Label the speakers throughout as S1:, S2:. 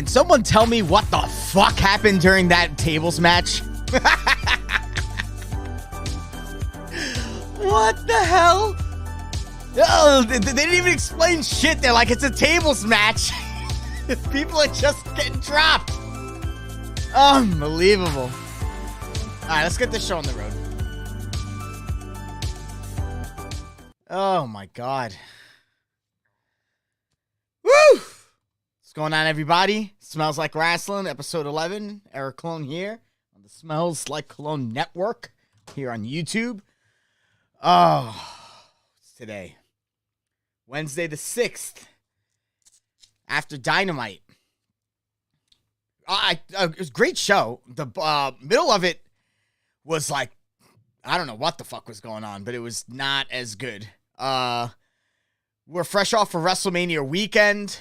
S1: Can someone tell me what the fuck happened during that tables match? What the hell? Oh, they didn't even explain shit. They're like, it's a tables match. People are just getting dropped. Unbelievable. All right, let's get this show on the road. Oh, my God. Woo! What's going on, everybody? Smells Like Wrasslin, episode 11. Eric Cologne here on the Smells Like Cologne Network here on YouTube. Oh, it's today. Wednesday the 6th. After Dynamite. It was a great show. The middle of it was like, I don't know what the fuck was going on, but it was not as good. We're fresh off of WrestleMania weekend.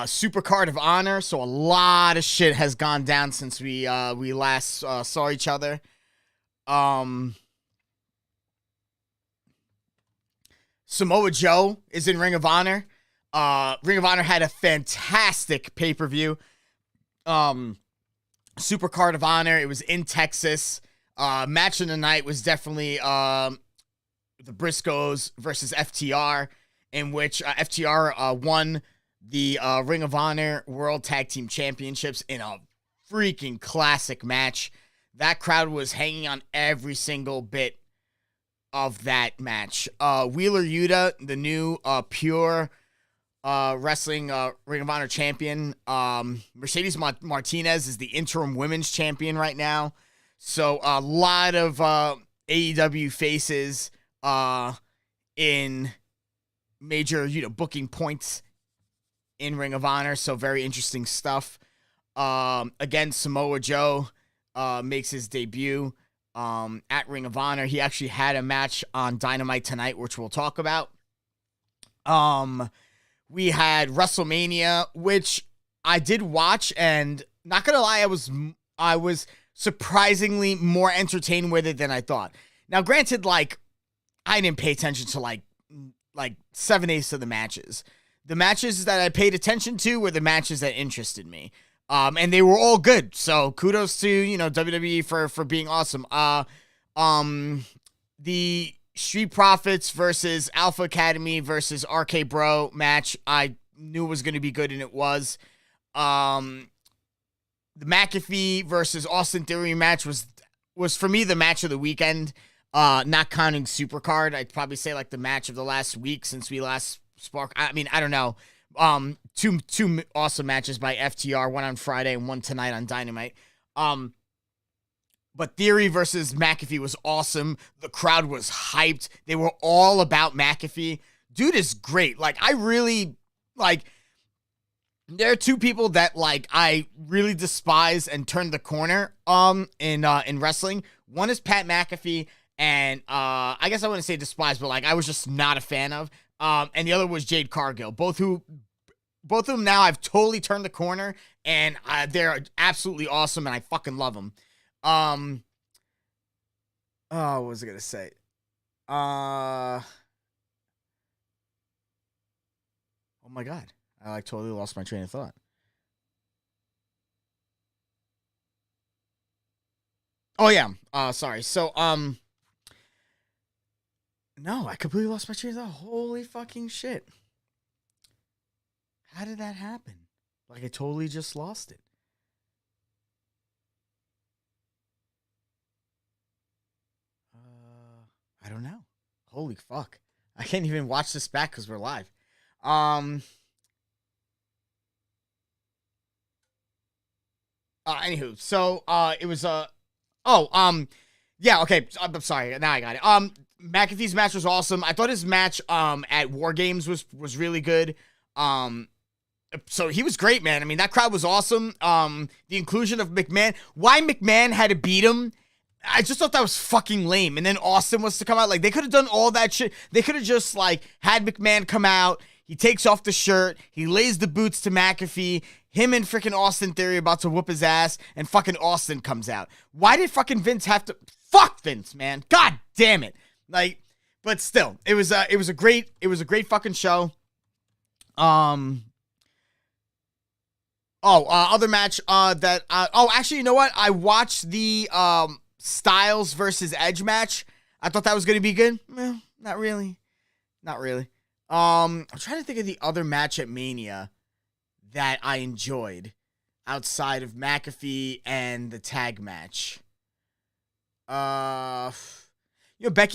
S1: Super Card of Honor, so a lot of shit has gone down since we last saw each other. Samoa Joe is in Ring of Honor. Ring of Honor had a fantastic pay-per-view. Super Card of Honor, it was in Texas. Match of the night was definitely the Briscoes versus FTR, in which FTR won the Ring of Honor World Tag Team Championships in a freaking classic match. That crowd was hanging on every single bit of that match. Wheeler Yuta, the new Pure Wrestling Ring of Honor champion. Mercedes Martinez is the interim women's champion right now. So a lot of AEW faces in major, booking points in Ring of Honor. So very interesting stuff. Again, Samoa Joe makes his debut at Ring of Honor. He actually had a match on Dynamite tonight, which we'll talk about. We had WrestleMania, which I did watch, and not gonna lie, I was surprisingly more entertained with it than I thought. Now, granted, I didn't pay attention to like 7/8 of the matches. The matches that I paid attention to were the matches that interested me. And they were all good. So kudos to, WWE for being awesome. The Street Profits versus Alpha Academy versus RK Bro match, I knew was going to be good, and it was. The McAfee versus Austin Theory match was for me the match of the weekend. Not counting Supercard, I'd probably say the match of the last week since we last spoke. I mean, I don't know. Two awesome matches by FTR, one on Friday and one tonight on Dynamite. But Theory versus McAfee was awesome. The crowd was hyped. They were all about McAfee. Dude is great. I really, there are two people that, I really despise and turn the corner, in wrestling. One is Pat McAfee, and, I guess I wouldn't say despise, but, I was just not a fan of. And the other was Jade Cargill. Both of them now I've totally turned the corner, and they're absolutely awesome, and I fucking love them. What was I gonna say? Oh my God, I totally lost my train of thought. Oh yeah, sorry. So no, I completely lost my train of thought. Holy fucking shit. How did that happen? I totally just lost it. I don't know. Holy fuck. I can't even watch this back because we're live. Anywho, so, it was, yeah, okay, I'm sorry, now I got it. McAfee's match was awesome. I thought his match, at War Games was really good. So he was great, man. I mean, that crowd was awesome. The inclusion of McMahon. Why McMahon had to beat him, I just thought that was fucking lame. And then Austin was to come out. They could have done all that shit. They could have just, had McMahon come out. He takes off the shirt. He lays the boots to McAfee. Him and freaking Austin Theory about to whoop his ass. And fucking Austin comes out. Why did fucking Vince have to... Fuck Vince, man. God damn it. But still, it was a great fucking show. Other match actually, you know what? I watched the Styles versus Edge match. I thought that was going to be good. Not really. Not really. I'm trying to think of the other match at Mania that I enjoyed outside of McAfee and the tag match. Becky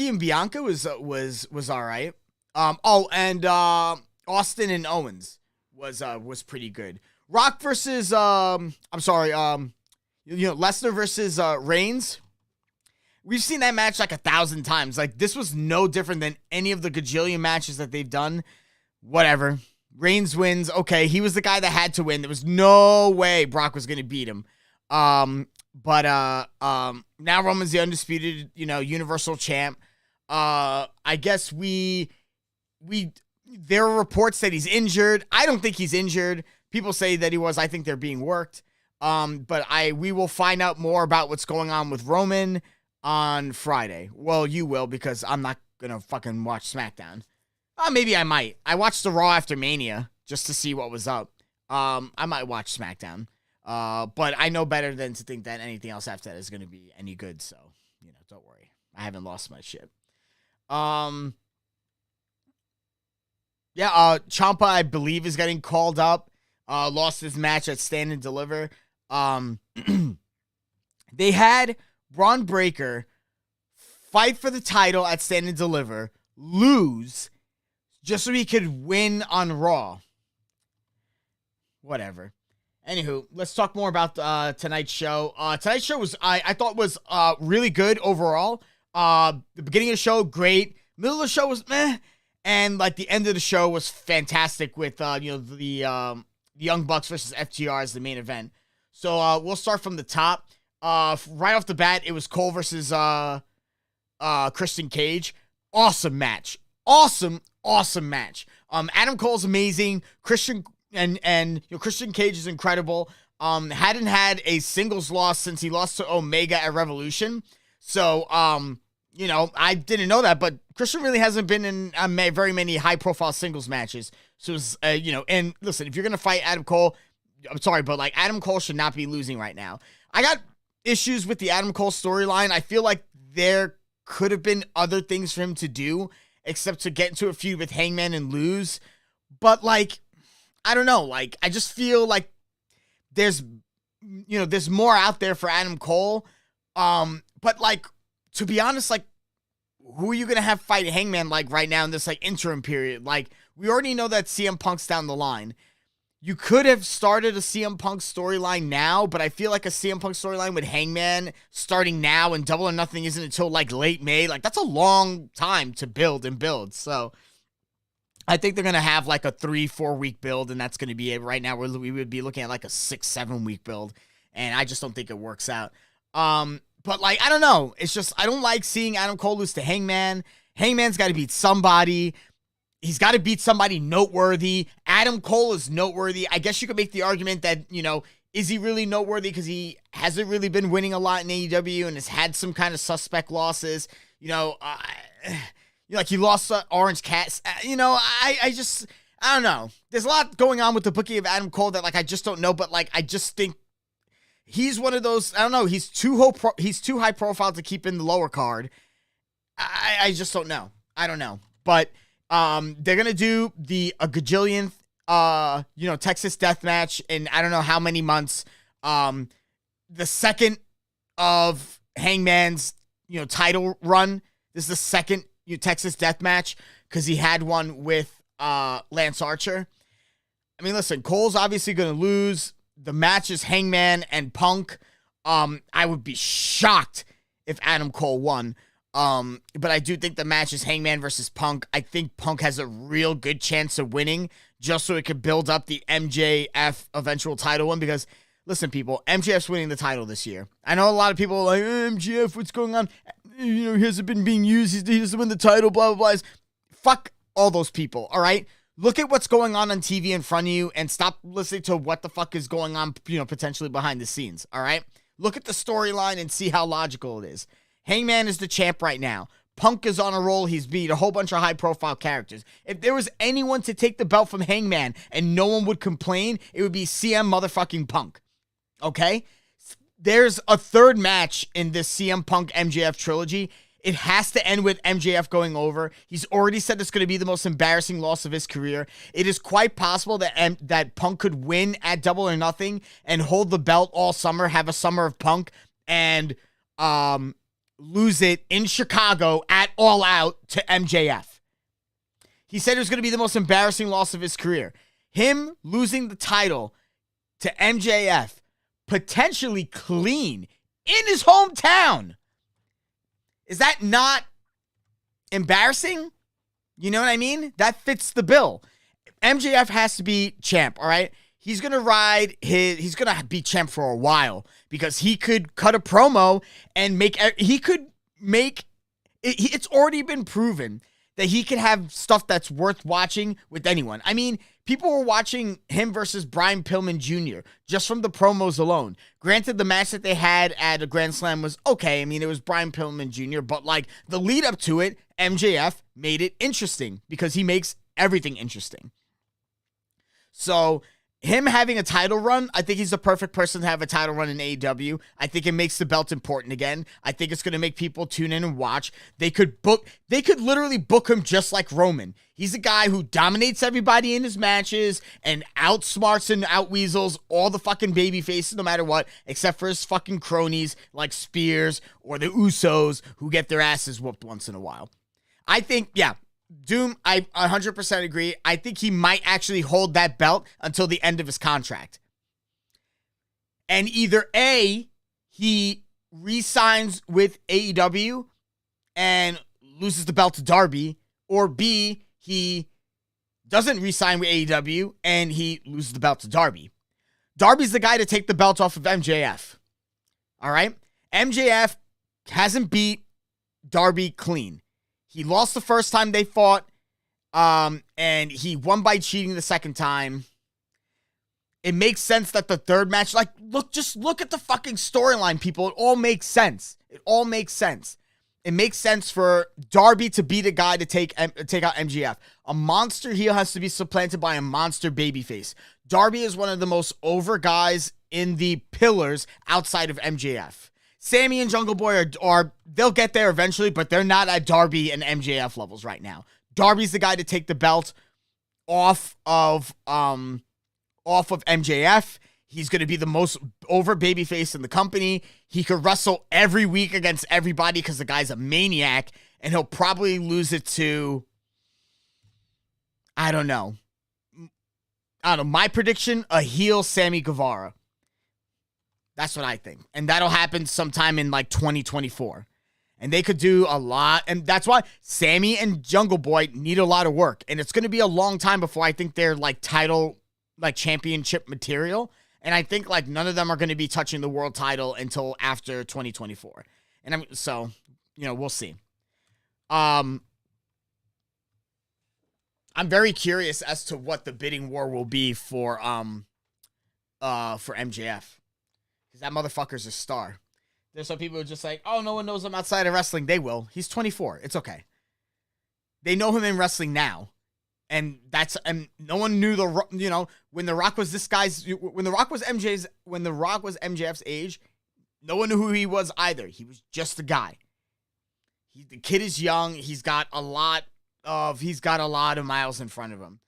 S1: and Bianca was all right. And Austin and Owens was pretty good. Rock versus Lesnar versus Reigns. We've seen that match like 1,000 times. Like, this was no different than any of the gajillion matches that they've done. Whatever. Reigns wins. Okay, he was the guy that had to win. There was no way Brock was going to beat him. But now Roman's the undisputed, Universal champ. I guess there are reports that he's injured. I don't think he's injured. People say that he was. I think they're being worked. But we will find out more about what's going on with Roman on Friday. Well, you will, because I'm not gonna fucking watch SmackDown. Maybe I might. I watched the Raw after Mania just to see what was up. I might watch SmackDown. But I know better than to think that anything else after that is gonna be any good. So, don't worry. I haven't lost my shit. Ciampa, I believe, is getting called up. Lost his match at Stand and Deliver. They had Braun Breaker fight for the title at Stand and Deliver, lose, just so he could win on Raw. Whatever. Anywho, let's talk more about tonight's show. Tonight's show I thought was really good overall. The beginning of the show, great. Middle of the show was meh. And like the end of the show was fantastic with the Young Bucks versus FTR as the main event. So we'll start from the top. Right off the bat, it was Cole versus Christian Cage. Awesome match. Awesome match. Adam Cole's amazing. Christian Cage is incredible. Hadn't had a singles loss since he lost to Omega at Revolution. So I didn't know that, but Christian really hasn't been in very many high-profile singles matches. So, and listen, if you're going to fight Adam Cole, I'm sorry, but like Adam Cole should not be losing right now. I got issues with the Adam Cole storyline. I feel like there could have been other things for him to do except to get into a feud with Hangman and lose. But like, I don't know. Like, I just feel like there's more out there for Adam Cole. But like, to be honest, like, who are you going to have fight Hangman like right now in this like interim period? Like, we already know that CM Punk's down the line. You could have started a CM Punk storyline now, but I feel like a CM Punk storyline with Hangman starting now and Double or Nothing isn't until like late May. Like, that's a long time to build. So I think they're going to have like a 3-4 week build, and that's going to be it. Right now, we would be looking at like a 6-7 week build, and I just don't think it works out. But like, I don't know. It's just, I don't like seeing Adam Cole lose to Hangman. Hangman's got to beat somebody. He's got to beat somebody noteworthy. Adam Cole is noteworthy. I guess you could make the argument that, is he really noteworthy because he hasn't really been winning a lot in AEW and has had some kind of suspect losses. Like he lost Orange Cat. I don't know. There's a lot going on with the booking of Adam Cole that like I just don't know. But like I just think he's one of those. I don't know. He's too high profile to keep in the lower card. I just don't know. I don't know. But they're gonna do a gajillionth Texas death match in I don't know how many months. The second of Hangman's title run. This is the second Texas death match because he had one with Lance Archer. I mean, listen, Cole's obviously gonna lose. The match is Hangman and Punk. I would be shocked if Adam Cole won. But I do think the match is Hangman versus Punk. I think Punk has a real good chance of winning just so it could build up the MJF eventual title one because, listen, people, MJF's winning the title this year. I know a lot of people are like, MJF, what's going on? He hasn't been being used. He doesn't win the title, blah, blah, blah. Fuck all those people, all right? Look at what's going on TV in front of you and stop listening to what the fuck is going on, potentially behind the scenes, all right? Look at the storyline and see how logical it is. Hangman is the champ right now. Punk is on a roll. He's beat a whole bunch of high-profile characters. If there was anyone to take the belt from Hangman and no one would complain, it would be CM motherfucking Punk. Okay? There's a third match in this CM Punk MJF trilogy. It has to end with MJF going over. He's already said it's going to be the most embarrassing loss of his career. It is quite possible that Punk could win at Double or Nothing and hold the belt all summer, have a summer of Punk, and lose it in Chicago at All Out to MJF. He said it was going to be the most embarrassing loss of his career. Him losing the title to MJF, potentially clean, in his hometown. Is that not embarrassing? You know what I mean? That fits the bill. MJF has to be champ, all right? He's going to be champ for a while because he could cut a promo and it's already been proven that he can have stuff that's worth watching with anyone. I mean, people were watching him versus Brian Pillman Jr. just from the promos alone. Granted, the match that they had at a Grand Slam was okay. I mean, it was Brian Pillman Jr., but like the lead up to it, MJF made it interesting because he makes everything interesting. So him having a title run, I think he's the perfect person to have a title run in AEW. I think it makes the belt important again. I think it's going to make people tune in and watch. They could literally book him just like Roman. He's a guy who dominates everybody in his matches and outsmarts and outweasels all the fucking baby faces no matter what, except for his fucking cronies like Spears or the Usos who get their asses whooped once in a while. I think, yeah, Doom, I 100% agree. I think he might actually hold that belt until the end of his contract. And either A, he re-signs with AEW and loses the belt to Darby, or B, he doesn't re-sign with AEW and he loses the belt to Darby. Darby's the guy to take the belt off of MJF. All right? MJF hasn't beat Darby clean. He lost the first time they fought, and he won by cheating the second time. It makes sense that the third match, just look at the fucking storyline, people. It all makes sense. It all makes sense. It makes sense for Darby to be the guy to take out MJF. A monster heel has to be supplanted by a monster babyface. Darby is one of the most over guys in the pillars outside of MJF. Sammy and Jungle Boy are they'll get there eventually, but they're not at Darby and MJF levels right now. Darby's the guy to take the belt off of MJF. He's going to be the most over babyface in the company. He could wrestle every week against everybody because the guy's a maniac, and he'll probably lose it to, I don't know. My prediction, a heel Sammy Guevara. That's what I think. And that'll happen sometime in like 2024. And they could do a lot. And that's why Sammy and Jungle Boy need a lot of work. And it's going to be a long time before I think they're like title, like championship material. And I think like none of them are going to be touching the world title until after 2024. And we'll see. I'm very curious as to what the bidding war will be for MJF. Because that motherfucker's a star. There's some people who are just like, oh, no one knows him outside of wrestling. They will. He's 24. It's okay. They know him in wrestling now. And no one knew when The Rock was MJF's age, no one knew who he was either. He was just a guy. The kid is young. He's got a lot of miles in front of him.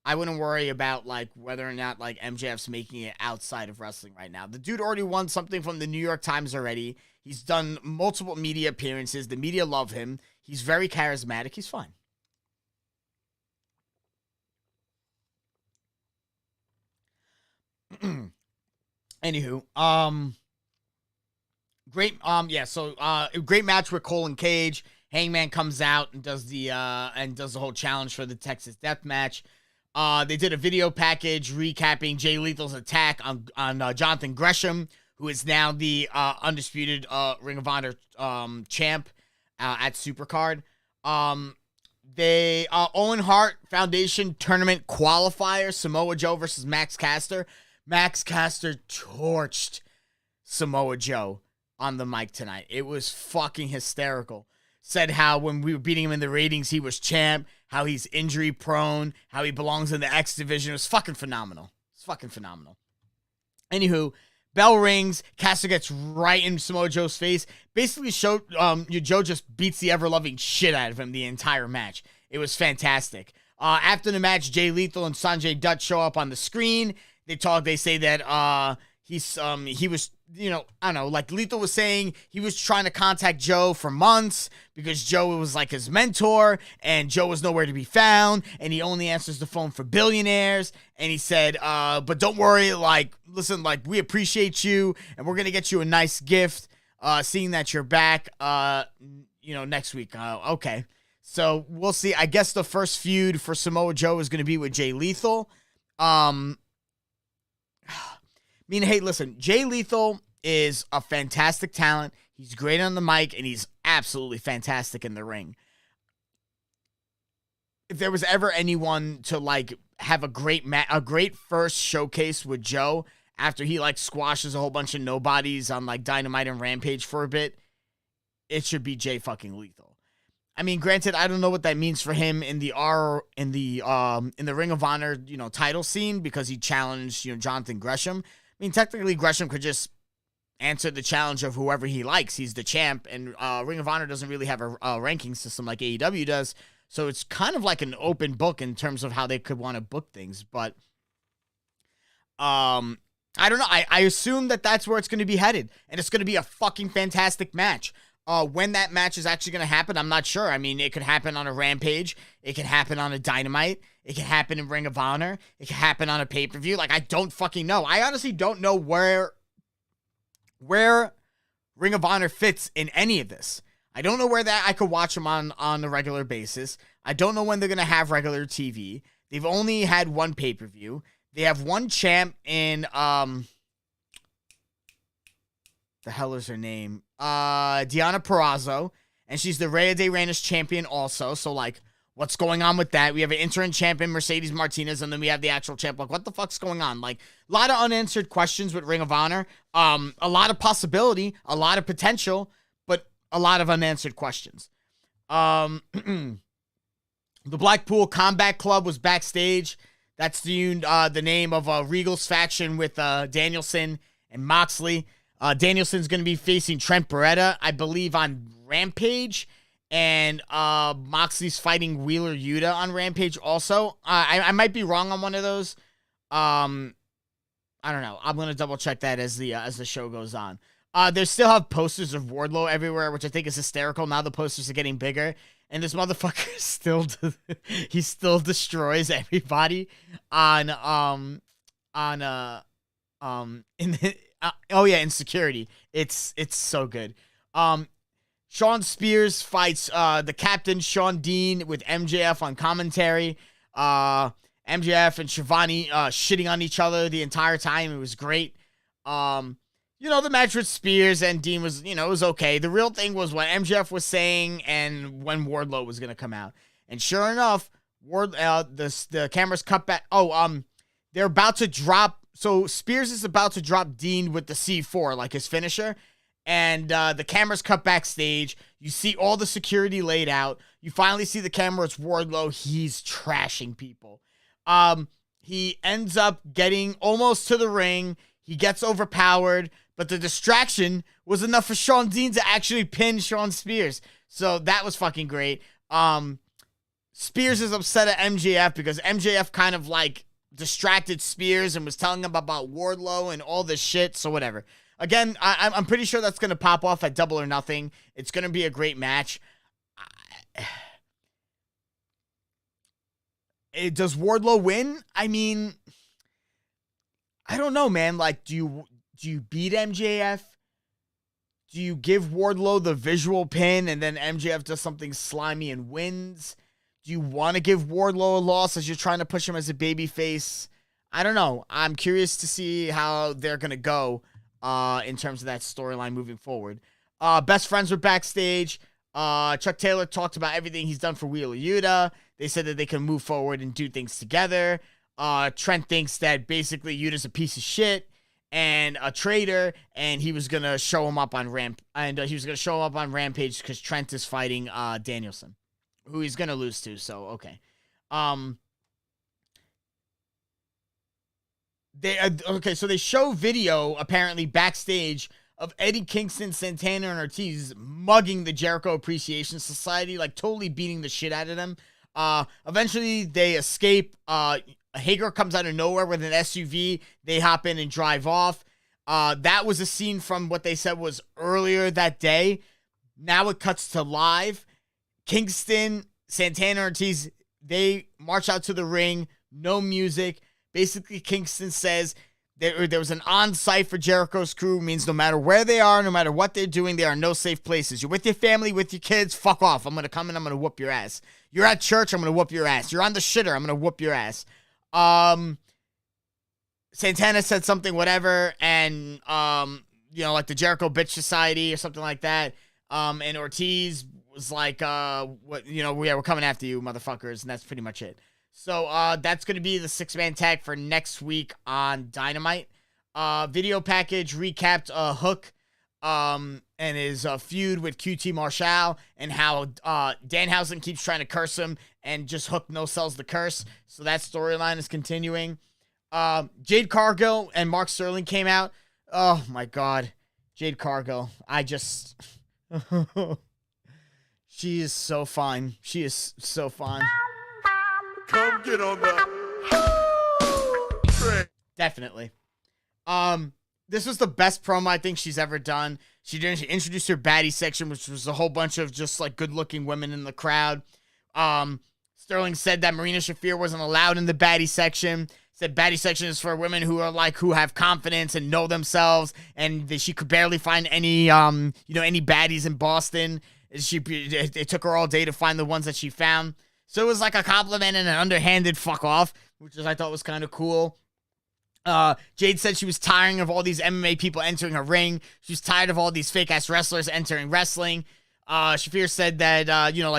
S1: I wouldn't worry about like whether or not like MJF's making it outside of wrestling right now. The dude already won something from the New York Times already. He's done multiple media appearances. The media love him. He's very charismatic. He's fine. Anywho, great match with Cole and Cage. Hangman comes out and does the whole challenge for the Texas Death Match. They did a video package recapping Jay Lethal's attack on Jonathan Gresham, who is now the undisputed Ring of Honor champ at Supercard. They Owen Hart Foundation tournament qualifier, Samoa Joe versus Max Caster. Max Caster torched Samoa Joe on the mic tonight. It was fucking hysterical. said how when we were beating him in the ratings, he was champ, how he's injury prone, how he belongs in the X division. It was fucking phenomenal. It's fucking phenomenal. Anywho, bell rings. Caster gets right in Samoa Joe's face. Basically, Joe just beats the ever-loving shit out of him the entire match. It was fantastic. After the match, Jay Lethal and Sanjay Dutt show up on the screen. They say that he was, I don't know, like Lethal was saying, he was trying to contact Joe for months because Joe was like his mentor and Joe was nowhere to be found and he only answers the phone for billionaires. And he said, but don't worry, like, listen, like, we appreciate you and we're going to get you a nice gift, seeing that you're back, next week. Okay. So we'll see. I guess the first feud for Samoa Joe is going to be with Jay Lethal. Hey, listen, Jay Lethal is a fantastic talent. He's great on the mic, and he's absolutely fantastic in the ring. If there was ever anyone to, like, have a great first showcase with Joe after he, like, squashes a whole bunch of nobodies on, like, Dynamite and Rampage for a bit, it should be Jay fucking Lethal. I mean, granted, I don't know what that means for him in the Ring of Honor, title scene because he challenged, Jonathan Gresham. I mean, technically, Gresham could just answer the challenge of whoever he likes. He's the champ, and Ring of Honor doesn't really have a ranking system like AEW does, so it's kind of like an open book in terms of how they could want to book things. But I don't know. I assume that that's where it's going to be headed, and it's going to be a fucking fantastic match. When that match is actually going to happen, I'm not sure. I mean, it could happen on a Rampage. It could happen on a Dynamite. It could happen in Ring of Honor. It could happen on a pay-per-view. Like, I don't fucking know. I honestly don't know where Ring of Honor fits in any of this. I don't know where that I could watch them on a regular basis. I don't know when they're going to have regular TV. They've only had one pay-per-view. They have one champ in, the hell is her name? Deonna Purrazzo, and she's the Rhea de Reyes champion also. So, like, what's going on with that? We have an interim champion, Mercedes Martinez, and then we have the actual champ. Like, what the fuck's going on? Like, a lot of unanswered questions with Ring of Honor. A lot of possibility, a lot of potential, but a lot of unanswered questions. The Blackpool Combat Club was backstage. That's the name of Regal's faction with Danielson and Moxley. Danielson's going to be facing Trent Beretta, I believe, on Rampage. And Moxley's fighting Wheeler Yuta on Rampage also. I might be wrong on one of those. I don't know. I'm going to double check that as the show goes on. They still have posters of Wardlow everywhere, which I think is hysterical. Now the posters are getting bigger. And this motherfucker still destroys everybody in security. It's so good. Shawn Spears fights the captain, Shawn Dean, with MJF on commentary. MJF and Shivani shitting on each other the entire time. It was great. The match with Spears and Dean was, it was okay. The real thing was what MJF was saying and when Wardlow was going to come out. And sure enough, the cameras cut back. They're about to drop. So Spears is about to drop Dean with the C4, like his finisher. And the cameras cut backstage. You see all the security laid out. You finally see the camera. It's Wardlow. He's trashing people. He ends up getting almost to the ring. He gets overpowered. But the distraction was enough for Shawn Dean to actually pin Shawn Spears. So that was fucking great. Spears is upset at MJF because MJF kind of like distracted Spears and was telling him about Wardlow and all this shit. So whatever. Again, I'm pretty sure that's going to pop off at Double or Nothing. It's going to be a great match. Does Wardlow win? I mean, I don't know, man. Like, do you beat MJF? Do you give Wardlow the visual pin and then MJF does something slimy and wins? Do you want to give Wardlow a loss as you're trying to push him as a babyface? I don't know. I'm curious to see how they're going to go in terms of that storyline moving forward. Best friends were backstage. Chuck Taylor talked about everything he's done for Wheeler Yuta. They said that they can move forward and do things together. Trent thinks that basically Yuta's a piece of shit. and a traitor, and he was gonna show him up on Rampage because Trent is fighting Danielson, who he's gonna lose to. So okay, so they show video apparently backstage of Eddie Kingston, Santana, and Ortiz mugging the Jericho Appreciation Society, like totally beating the shit out of them. Eventually they escape. Hager comes out of nowhere with an SUV. They hop in and drive off. That was a scene from what they said was earlier that day. Now it cuts to live. Kingston, Santana, Ortiz, they march out to the ring. No music. Basically, Kingston says there was an on-site for Jericho's crew, means no matter where they are, no matter what they're doing, there are no safe places. You're with your family, with your kids, fuck off. I'm going to come and I'm going to whoop your ass. You're at church, I'm going to whoop your ass. You're on the shitter, I'm going to whoop your ass. Santana said something, whatever, and, like the Jericho Bitch Society or something like that. And Ortiz was like, we're coming after you, motherfuckers, and that's pretty much it. So, that's going to be the 6-man tag for next week on Dynamite. Video package recapped Hook, and his feud with QT Marshall, and how Danhausen keeps trying to curse him, and just Hook no-sells the curse. So that storyline is continuing. Jade Cargill and Mark Sterling came out. Oh, my God. Jade Cargill. She is so fine. She is so fine.
S2: Come get on the train.
S1: Definitely. This was the best promo I think she's ever done. She introduced her baddie section, which was a whole bunch of just like good-looking women in the crowd. Sterling said that Marina Shafir wasn't allowed in the baddie section. Said baddie section is for women who have confidence and know themselves, and that she could barely find any baddies in Boston. It took her all day to find the ones that she found. So it was like a compliment and an underhanded fuck off, which I thought was kind of cool. Jade said she was tiring of all these MMA people entering her ring. She was tired of all these fake-ass wrestlers entering wrestling. Shafir said that,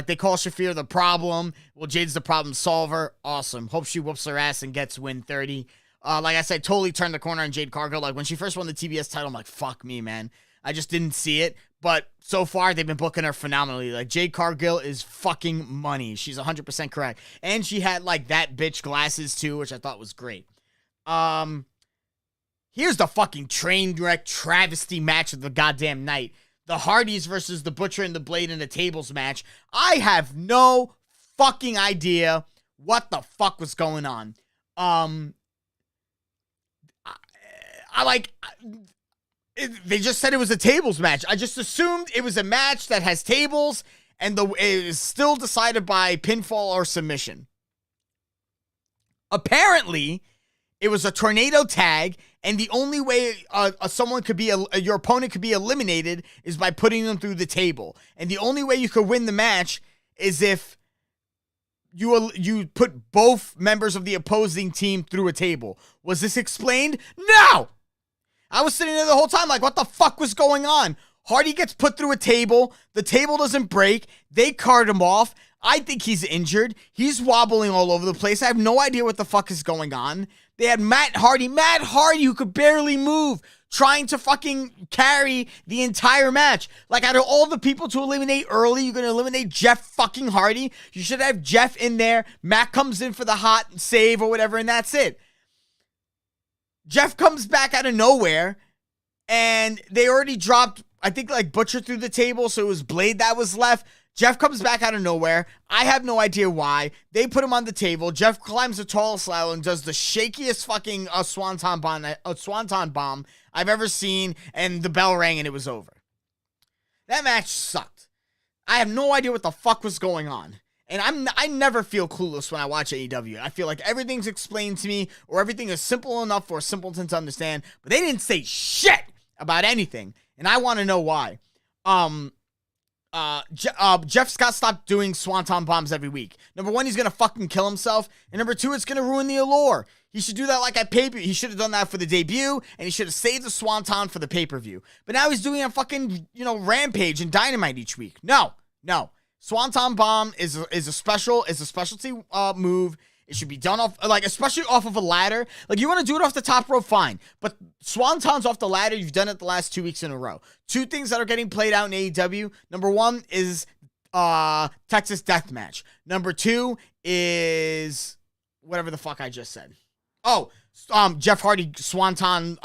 S1: they call Shafir the problem. Well, Jade's the problem solver. Awesome. Hope she whoops her ass and gets win 30. Like I said, totally turned the corner on Jade Cargill. Like, when she first won the TBS title, I'm like, fuck me, man. I just didn't see it. But so far, they've been booking her phenomenally. Like, Jade Cargill is fucking money. She's 100% correct. And she had, that bitch glasses, too, which I thought was great. Here's the fucking train wreck travesty match of the goddamn night. The Hardys versus the Butcher and the Blade in a tables match. I have no fucking idea what the fuck was going on. They just said it was a tables match. I just assumed it was a match that has tables, and it is still decided by pinfall or submission. Apparently, it was a tornado tag, and the only way your opponent could be eliminated is by putting them through the table. And the only way you could win the match is if you put both members of the opposing team through a table. Was this explained? No! I was sitting there the whole time like, what the fuck was going on? Hardy gets put through a table. The table doesn't break. They cart him off. I think he's injured. He's wobbling all over the place. I have no idea what the fuck is going on. They had Matt Hardy, who could barely move, trying to fucking carry the entire match. Like, out of all the people to eliminate early, you're going to eliminate Jeff fucking Hardy. You should have Jeff in there. Matt comes in for the hot save or whatever, and that's it. Jeff comes back out of nowhere, and they already dropped, I think, Butcher through the table, so it was Blade that was left. Jeff comes back out of nowhere. I have no idea why. They put him on the table. Jeff climbs the tallest ladder and does the shakiest fucking swanton bomb I've ever seen, and the bell rang and it was over. That match sucked. I have no idea what the fuck was going on. And I never feel clueless when I watch AEW. I feel like everything's explained to me, or everything is simple enough for a simpleton to understand, but they didn't say shit about anything, and I want to know why. Jeff Scott stopped doing swanton bombs every week. Number one, he's gonna fucking kill himself, and number two, it's gonna ruin the allure. He should do that like at pay-per-view. He should have done that for the debut, and he should have saved the swanton for the pay-per-view. But now he's doing a fucking, Rampage and Dynamite each week. No. Swanton bomb is a specialty move. It should be done off, like, especially off of a ladder. Like, you want to do it off the top rope, fine. But swantons off the ladder, you've done it the last 2 weeks in a row. Two things that are getting played out in AEW. Number one is Texas Deathmatch. Number two is whatever the fuck I just said. Oh, Jeff Hardy swanton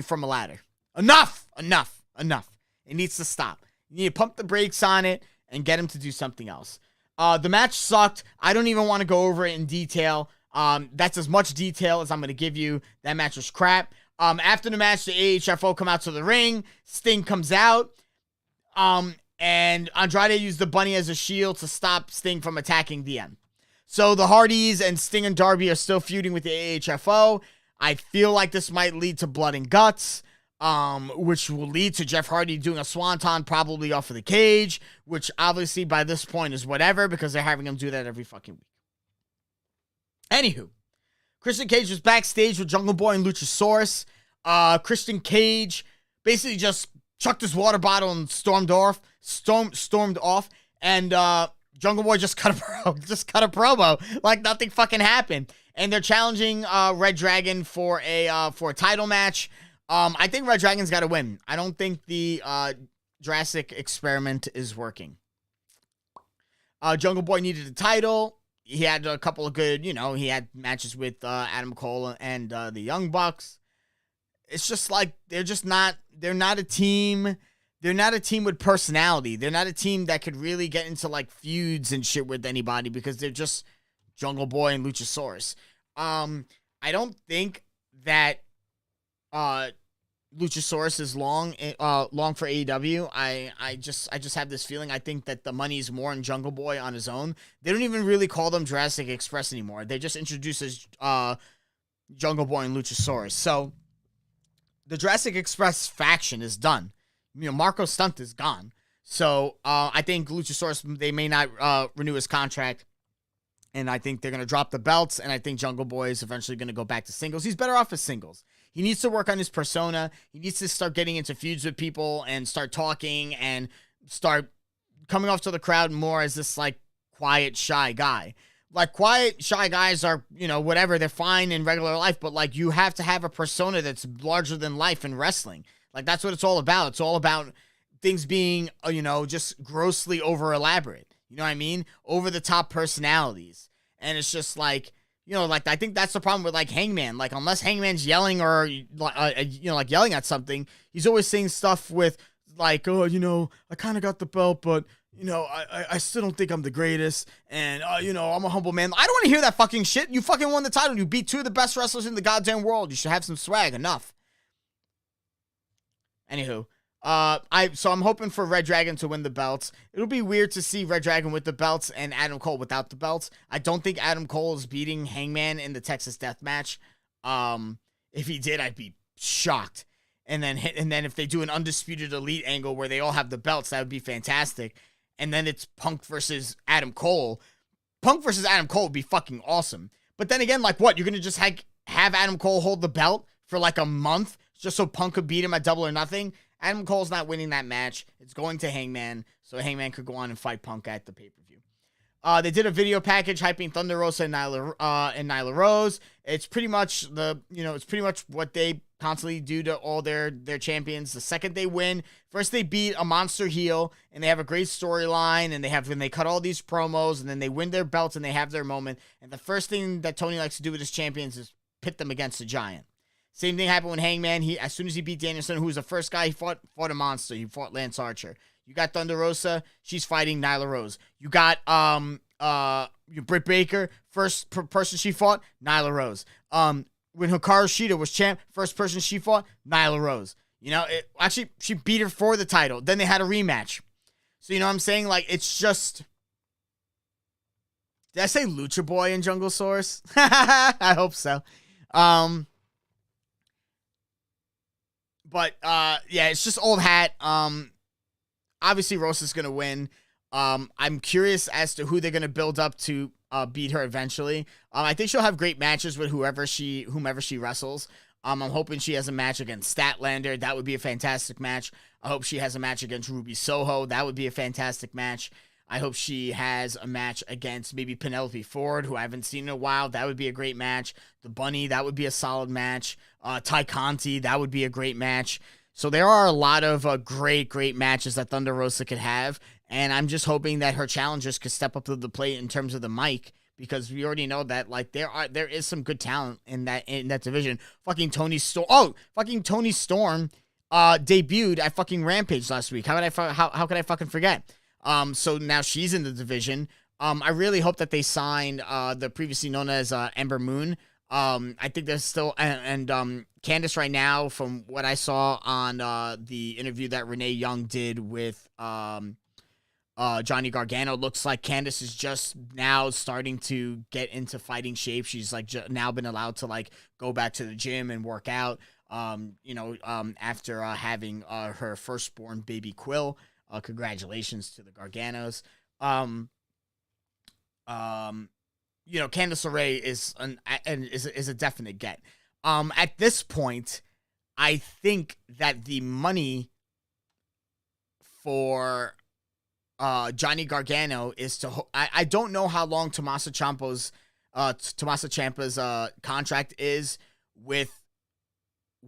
S1: from a ladder. Enough. It needs to stop. You need to pump the brakes on it and get him to do something else. The match sucked. I don't even want to go over it in detail. That's as much detail as I'm going to give you. That match was crap. After the match, the AHFO come out to the ring. Sting comes out. And Andrade used the bunny as a shield to stop Sting from attacking DM. So the Hardys and Sting and Darby are still feuding with the AHFO. I feel like this might lead to blood and guts. Which will lead to Jeff Hardy doing a swanton probably off of the cage, which obviously by this point is whatever because they're having him do that every fucking week. Anywho, Christian Cage was backstage with Jungle Boy and Luchasaurus. Christian Cage basically just chucked his water bottle and stormed off, and Jungle Boy just cut a promo like nothing fucking happened. And they're challenging Red Dragon for a title match. I think Red Dragon's got to win. I don't think the Jurassic experiment is working. Jungle Boy needed a title. He had a couple of good, he had matches with Adam Cole and the Young Bucks. It's just like they're not a team. They're not a team with personality. They're not a team that could really get into like feuds and shit with anybody because they're just Jungle Boy and Luchasaurus. I don't think that Luchasaurus is long for AEW. I just have this feeling. I think that the money's more in Jungle Boy on his own. They don't even really call them Jurassic Express anymore. They just introduce as Jungle Boy and Luchasaurus. So the Jurassic Express faction is done. Marco Stunt is gone. So I think Luchasaurus, they may not renew his contract. And I think they're going to drop the belts. And I think Jungle Boy is eventually going to go back to singles. He's better off as singles. He needs to work on his persona. He needs to start getting into feuds with people and start talking and start coming off to the crowd more as this, like, quiet, shy guy. Like, quiet, shy guys are, whatever. They're fine in regular life. But, like, you have to have a persona that's larger than life in wrestling. Like, that's what it's all about. It's all about things being, just grossly over-elaborate. You know what I mean? Over-the-top personalities. And it's just like, I think that's the problem with, like, Hangman. Like, unless Hangman's yelling or, yelling at something, he's always saying stuff with, like, oh, I kind of got the belt, but, I still don't think I'm the greatest. And, I'm a humble man. I don't want to hear that fucking shit. You fucking won the title. You beat two of the best wrestlers in the goddamn world. You should have some swag. Enough. Anywho. So I'm hoping for Red Dragon to win the belts. It'll be weird to see Red Dragon with the belts and Adam Cole without the belts. I don't think Adam Cole is beating Hangman in the Texas Death Match. If he did, I'd be shocked. And then if they do an Undisputed Elite angle where they all have the belts, that would be fantastic. And then it's Punk versus Adam Cole. Punk versus Adam Cole would be fucking awesome. But then again, like, what? You're going to just have Adam Cole hold the belt for like a month just so Punk could beat him at Double or Nothing? Adam Cole's not winning that match. It's going to Hangman, so Hangman could go on and fight Punk at the pay-per-view. They did a video package hyping Thunder Rosa and Nyla Rose. It's pretty much what they constantly do to all their champions. The second they win, first they beat a monster heel, and they have a great storyline, and they cut all these promos, and then they win their belts, and they have their moment. And the first thing that Tony likes to do with his champions is pit them against a giant. Same thing happened with Hangman. As soon as he beat Danielson, who was the first guy he fought a monster. He fought Lance Archer. You got Thunder Rosa. She's fighting Nyla Rose. You got Britt Baker. First person she fought, Nyla Rose. When Hikaru Shida was champ, first person she fought, Nyla Rose. Actually, she beat her for the title. Then they had a rematch. So, you know what I'm saying? Like, it's just... Did I say Lucha Boy in Jungle Source? I hope so. But, yeah, it's just old hat. Obviously, Rosa's going to win. I'm curious as to who they're going to build up to beat her eventually. I think she'll have great matches with whomever she wrestles. I'm hoping she has a match against Statlander. That would be a fantastic match. I hope she has a match against Ruby Soho. That would be a fantastic match. I hope she has a match against maybe Penelope Ford, who I haven't seen in a while. That would be a great match. The Bunny, that would be a solid match. Ty Conti, that would be a great match. So there are a lot of great matches that Thunder Rosa could have, and I'm just hoping that her challengers could step up to the plate in terms of the mic, because we already know that like there is some good talent in that division. Fucking Tony Storm. Oh, fucking Tony Storm debuted at fucking Rampage last week. How could I fucking forget? So now she's in the division. I really hope that they signed the previously known as Ember Moon. I think there's still and Candice right now, from what I saw on the interview that Renee Young did with Johnny Gargano, looks like Candice is just now starting to get into fighting shape. She's like now been allowed to like go back to the gym and work out. After having her firstborn baby Quill. Congratulations to the Garganos. Candice LeRae is a definite get. At this point, I think that the money for Johnny Gargano is to. I don't know how long Tommaso Ciampa's contract is with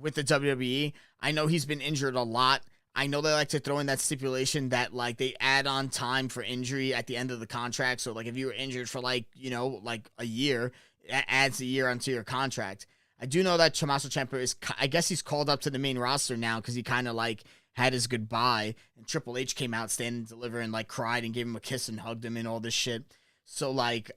S1: the WWE. I know he's been injured a lot. I know they like to throw in that stipulation that like they add on time for injury at the end of the contract. So like if you were injured for like a year, it adds a year onto your contract. I do know that Tommaso Ciampa is, I guess he's called up to the main roster now because he kind of like had his goodbye, and Triple H came out standing and deliver and like cried and gave him a kiss and hugged him and all this shit. So like,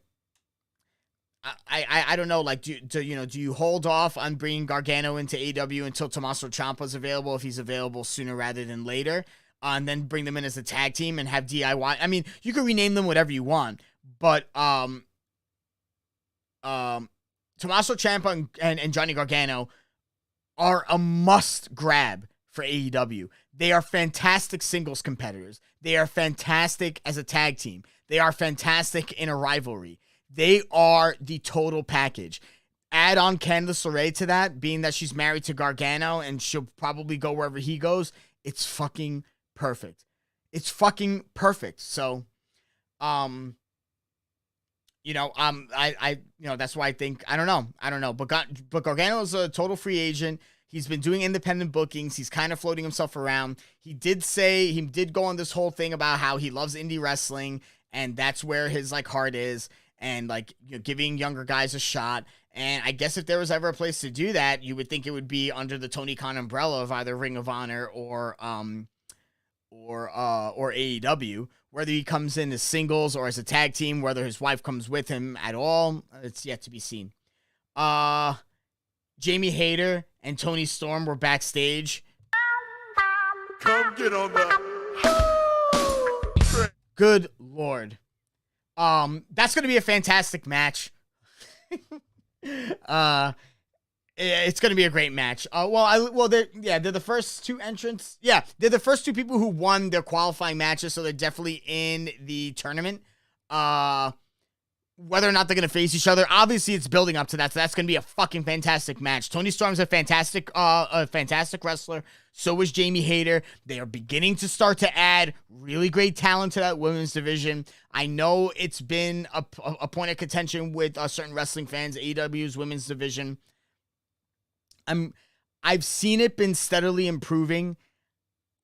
S1: I don't know, like, do you hold off on bringing Gargano into AEW until Tommaso Ciampa's available, if he's available sooner rather than later, and then bring them in as a tag team and have DIY? I mean, you can rename them whatever you want, but Tommaso Ciampa and Johnny Gargano are a must grab for AEW. They are fantastic singles competitors. They are fantastic as a tag team. They are fantastic in a rivalry. They are the total package. Add on Candice LeRae to that, being that she's married to Gargano and she'll probably go wherever he goes. It's fucking perfect. It's fucking perfect. So, that's why I think, I don't know. But Gargano is a total free agent. He's been doing independent bookings. He's kind of floating himself around. He did go on this whole thing about how he loves indie wrestling, and that's where his like heart is. And like giving younger guys a shot. And I guess if there was ever a place to do that, you would think it would be under the Tony Khan umbrella of either Ring of Honor or AEW. Whether he comes in as singles or as a tag team, whether his wife comes with him at all, it's yet to be seen. Jamie Hayter and Tony Storm were backstage.
S2: Come get on the
S1: Good Lord. That's going to be a fantastic match. It's going to be a great match. They're the first two entrants. Yeah, they're the first two people who won their qualifying matches, so they're definitely in the tournament. Whether or not they're going to face each other, obviously it's building up to that, so that's going to be a fucking fantastic match. Tony Storm's a fantastic wrestler. So is Jamie Hayter. They are beginning to start to add really great talent to that women's division. I know it's been a point of contention with certain wrestling fans, AEW's women's division. I've seen it been steadily improving.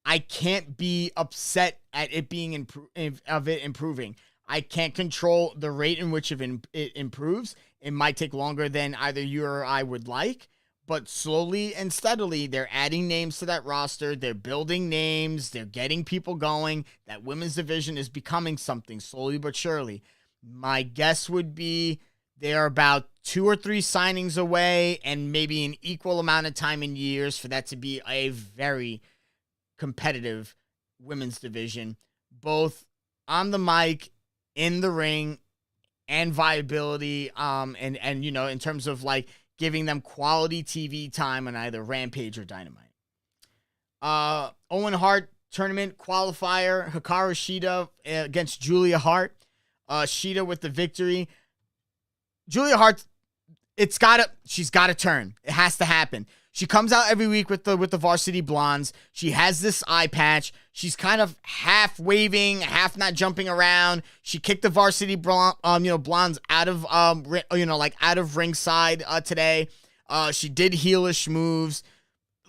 S1: I can't be upset at it being improving. I can't control the rate in which it improves. It might take longer than either you or I would like, but slowly and steadily, they're adding names to that roster. They're building names. They're getting people going. That women's division is becoming something slowly but surely. My guess would be they're about 2 or 3 signings away and maybe an equal amount of time in years for that to be a very competitive women's division, both on the mic, in the ring, and viability, and in terms of like giving them quality TV time on either Rampage or Dynamite. Owen Hart tournament qualifier, Hikaru Shida against Julia Hart. Shida with the victory. Julia Hart, she's got to turn. It has to happen. She comes out every week with the Varsity Blondes. She has this eye patch. She's kind of half waving, half not jumping around. She kicked the Varsity Blondes out of out of ringside today. She did heelish moves.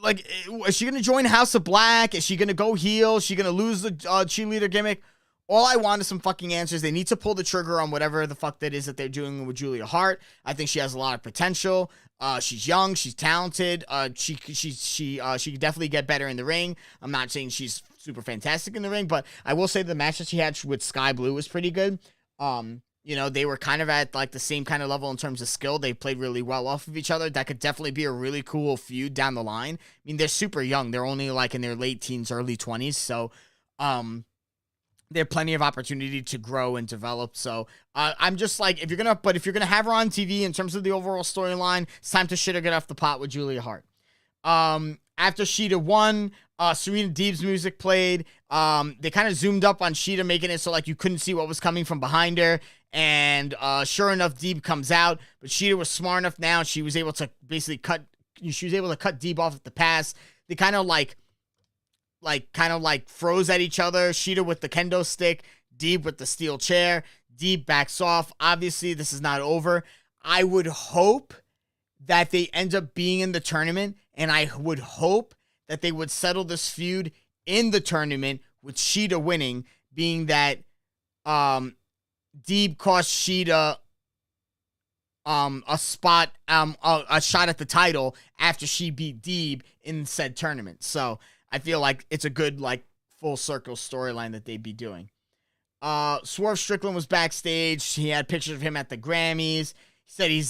S1: Like, is she gonna join House of Black? Is she gonna go heel? Is she gonna lose the cheerleader gimmick? All I want is some fucking answers. They need to pull the trigger on whatever the fuck that is that they're doing with Julia Hart. I think she has a lot of potential. She's young. She's talented. She could definitely get better in the ring. I'm not saying she's super fantastic in the ring, but I will say the match that she had with Sky Blue was pretty good. They were kind of at like the same kind of level in terms of skill. They played really well off of each other. That could definitely be a really cool feud down the line. I mean, they're super young. They're only like in their late teens, early 20s. So, they have plenty of opportunity to grow and develop. So I'm just like, if you're gonna have her on TV in terms of the overall storyline, it's time to shit or get off the pot with Julia Hart. After Sheeta won, Serena Deeb's music played. They kind of zoomed up on Sheeta, making it so like you couldn't see what was coming from behind her. And sure enough, Deeb comes out, but Sheeta was smart enough now. She was able to basically cut Deeb off at the pass. They kind of froze at each other. Sheeta with the kendo stick, Deeb with the steel chair. Deeb backs off. Obviously, this is not over. I would hope that they end up being in the tournament, and I would hope that they would settle this feud in the tournament with Sheeta winning, being that Deeb cost Sheeta a shot at the title after she beat Deeb in said tournament. So I feel like it's a good, like, full circle storyline that they'd be doing. Swerve Strickland was backstage. He had pictures of him at the Grammys. He said he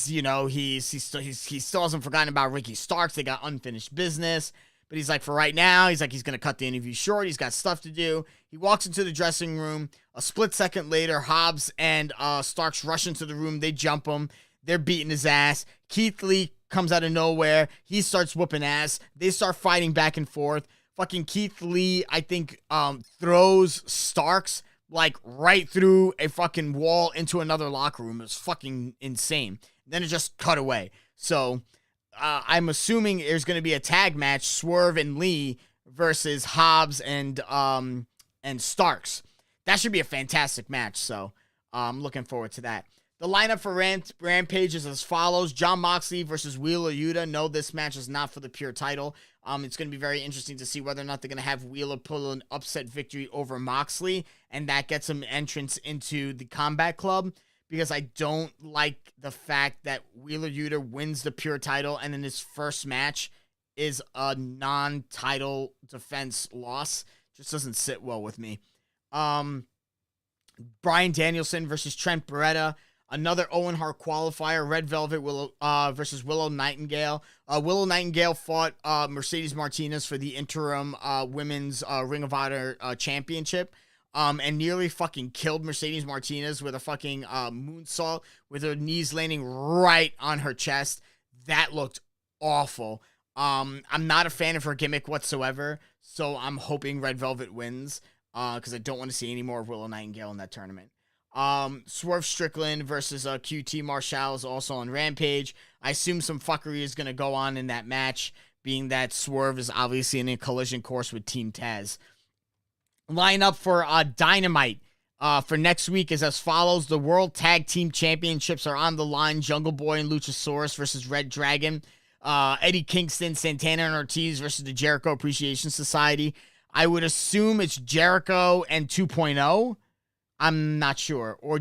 S1: still hasn't forgotten about Ricky Starks. They got unfinished business. But he's like, for right now, he's going to cut the interview short. He's got stuff to do. He walks into the dressing room. A split second later, Hobbs and Starks rush into the room. They jump him. They're beating his ass. Keith Lee comes out of nowhere. He starts whooping ass. They start fighting back and forth. Fucking Keith Lee, I think, throws Starks, like, right through a fucking wall into another locker room. It was fucking insane. Then it just cut away. So, I'm assuming there's going to be a tag match, Swerve and Lee versus Hobbs and Starks. That should be a fantastic match, so I'm looking forward to that. The lineup for Rampage is as follows. Jon Moxley versus Wheeler Yuta. No, this match is not for the pure title. It's going to be very interesting to see whether or not they're going to have Wheeler pull an upset victory over Moxley, and that gets him entrance into the Combat Club, because I don't like the fact that Wheeler Yuta wins the pure title, and in his first match is a non-title defense loss. Just doesn't sit well with me. Bryan Danielson versus Trent Beretta. Another Owen Hart qualifier, Red Velvet versus Willow Nightingale. Willow Nightingale fought Mercedes Martinez for the interim women's Ring of Honor championship, and nearly fucking killed Mercedes Martinez with a fucking moonsault with her knees landing right on her chest. That looked awful. I'm not a fan of her gimmick whatsoever, so I'm hoping Red Velvet wins, because I don't want to see any more of Willow Nightingale in that tournament. Swerve Strickland versus QT Marshall is also on Rampage. I assume some fuckery is going to go on in that match, being that Swerve is obviously in a collision course with Team Taz. Line up for Dynamite for next week is as follows. The World Tag Team Championships are on the line. Jungle Boy and Luchasaurus versus Red Dragon. Eddie Kingston, Santana, and Ortiz versus the Jericho Appreciation Society. I would assume it's Jericho and 2.0. I'm not sure. Or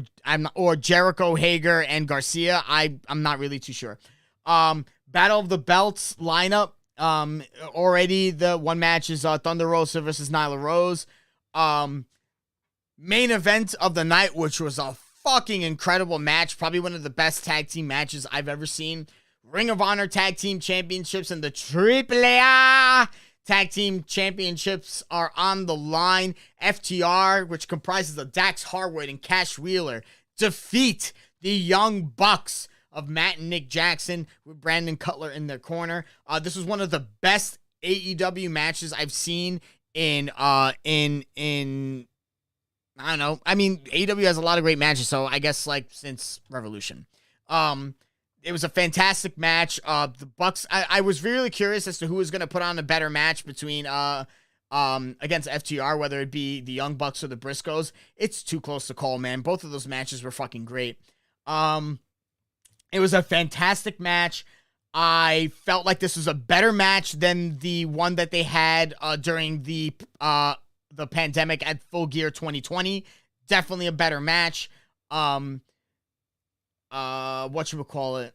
S1: Jericho, Hager, and Garcia. I'm not really too sure. Battle of the Belts lineup. Already the one match is Thunder Rosa versus Nyla Rose. Main event of the night, which was a fucking incredible match. Probably one of the best tag team matches I've ever seen. Ring of Honor Tag Team Championships and the AAA Tag Team Championships are on the line. FTR, which comprises of Dax Harwood and Cash Wheeler, defeat the Young Bucks of Matt and Nick Jackson with Brandon Cutler in their corner. This was one of the best AEW matches I've seen in I don't know. I mean, AEW has a lot of great matches, so I guess like since Revolution. it was a fantastic match. The Bucks. I was really curious as to who was going to put on a better match between against FTR, whether it be the Young Bucks or the Briscoes. It's too close to call, man. Both of those matches were fucking great. It was a fantastic match. I felt like this was a better match than the one that they had during the pandemic at Full Gear 2020. Definitely a better match. Whatchamacallit?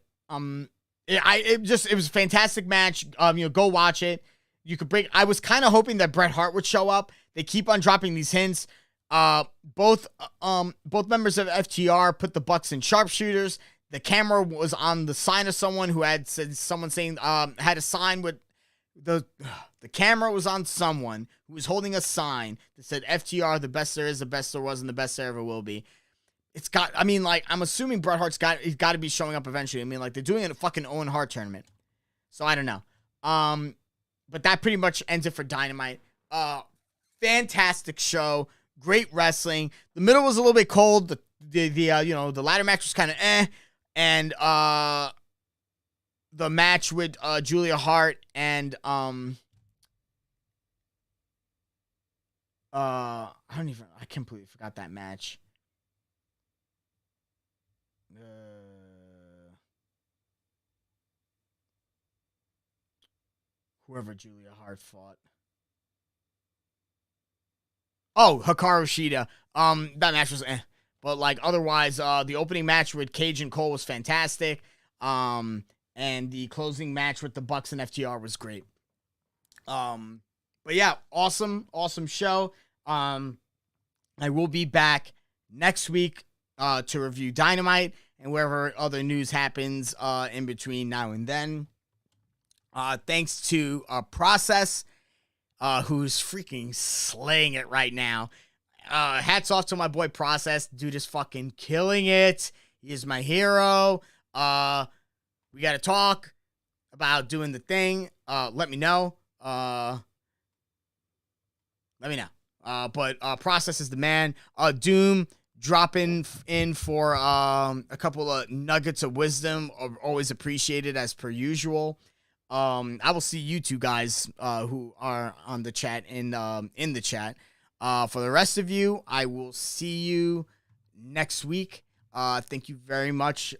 S1: It was a fantastic match. Go watch it. You could break. I was kind of hoping that Bret Hart would show up. They keep on dropping these hints. Both members of FTR put the Bucks in sharpshooters. The camera was on the sign of someone who had said someone saying had a sign with the camera was on someone who was holding a sign that said FTR, the best there is, the best there was, and the best there ever will be. It's got, I mean, like, I'm assuming Bret Hart's he's got to be showing up eventually. I mean, like, they're doing it in a fucking Owen Hart tournament. So I don't know. But that pretty much ends it for Dynamite. Fantastic show. Great wrestling. The middle was a little bit cold. The ladder match was kind of and the match with Julia Hart and I completely forgot that match. Whoever Julia Hart fought. Oh, Hikaru Shida. That match was but like otherwise, the opening match with Cage and Cole was fantastic. And the closing match with the Bucks and FTR was great. But yeah, awesome show. I will be back next week to review Dynamite and wherever other news happens in between now and then. Thanks to Process, who's freaking slaying it right now. Hats off to my boy Process. Dude is fucking killing it. He is my hero. We got to talk about doing the thing. Let me know. But Process is the man. Doom dropping in for a couple of nuggets of wisdom. Always appreciated as per usual. I will see you two guys who are on the chat in the chat. For the rest of you, I will see you next week. Thank you very much.